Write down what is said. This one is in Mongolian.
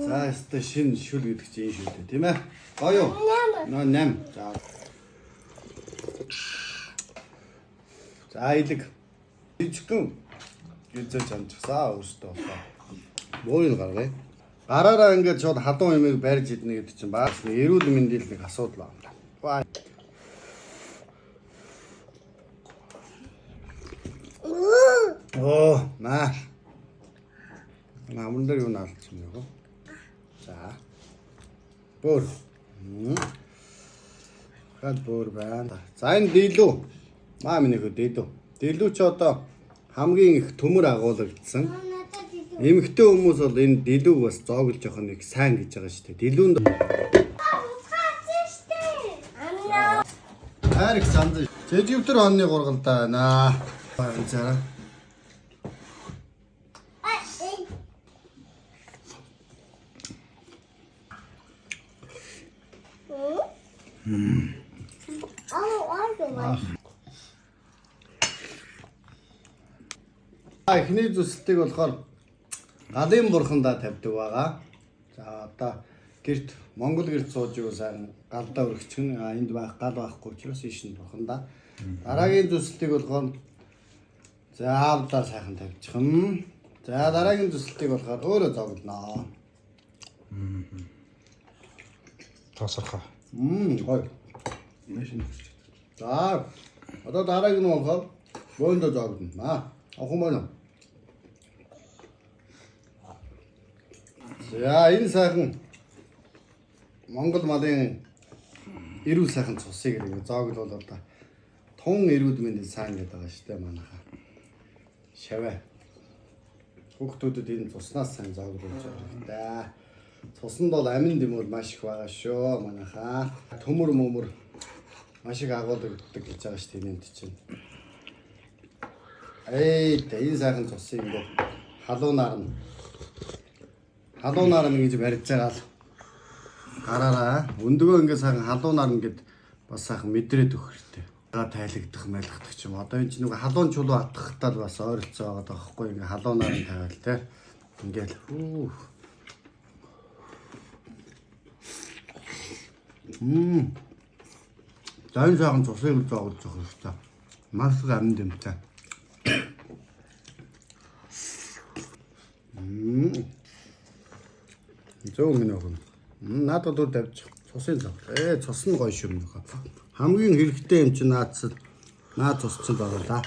За яста шин шүл гэдэг чинь шүү дээ тийм ээ. Гоё юу? Нөө 8. За. За илэг. Ичгэн гизэж амжсаа өөртөө болоо. Бөөрийн гаргая. Гараараа ингээд шууд хадуун юмыг барьж иднэ гэдэг чинь баас эрүүл мэндийн нэг асуудал байна. Оо, наа. Намын дээр юу наалч юм бэ? За. Бөөр. Гад бөөр байна. За энэ дийлүү. Маа минь хөө дийлүү. Дийлүү ч одоо хамгийн их төмөр агуулгдсан. Эмэгтэй хүмүүс бол энэ дийлүүг бас зооглож явах нэг сайн гэж байгаа шүү дээ. Дийлүүнд Харик санд. Жижигтэр онны гургалдаа байна. За. Эхний зүсэлтийг болохоор галын бурхандаа тавьдаг байгаа. За одоо гэрт Монгол гэрт сууж юу сайн галдаа өргөчгөн энд байх гал байхгүй учраас ийш нь бурхандаа. Дараагийн зүсэлтийг болохоор заавдаа сайхан тавьчихсан. За дараагийн зүсэлтийг болохоор өөрөө зоглоно. Тасархаа. Гоё. За одоо дараагийн нь болохоор бөөндөө зоглоно. Охин байна. За энэ сайхан Монгол малын эрүүл сайхан цусыг ингэ зоглол одоо тун эрүүд мэнд сайн гэдэг байгаа шүү дээ манайхаа. Шаваа. Хүүхдүүдэд энэ цуснаас сайн зоглуулж байгаа. Цуснд бол амин дэм бол маш их байгаа шүү манайхаа. Төмөр мөмөр маш их агуулдаг гэж байгаа шүү дээ энэ чинь. Энэ сайхан цусыг ингэ халуунаар нь ингэж барьж байгаа л гараараа өндөгөө ингэ сайхан халуунаар ингээд бас сайхан мэдрээд өгөх хэрэгтэй. Тайлагдах мэлгдэх ч юм. Одоо энэ чинь нэг халуун чулуу атгахтаа бас ойролцоо байгаа байхгүй ингээ халуунаар нь тавиал те. Ингээл Зайн сайхан цусыг зоогдож байгаа хэрэгтэй. Маш их амин дэмтэй. Зөө минь охин. Надад дуу тавьчих. Цусын зов. Цус нь гоё шүү мөн. Хамгийн хэрэгтэй юм чинь наад цус чинь байгаа да.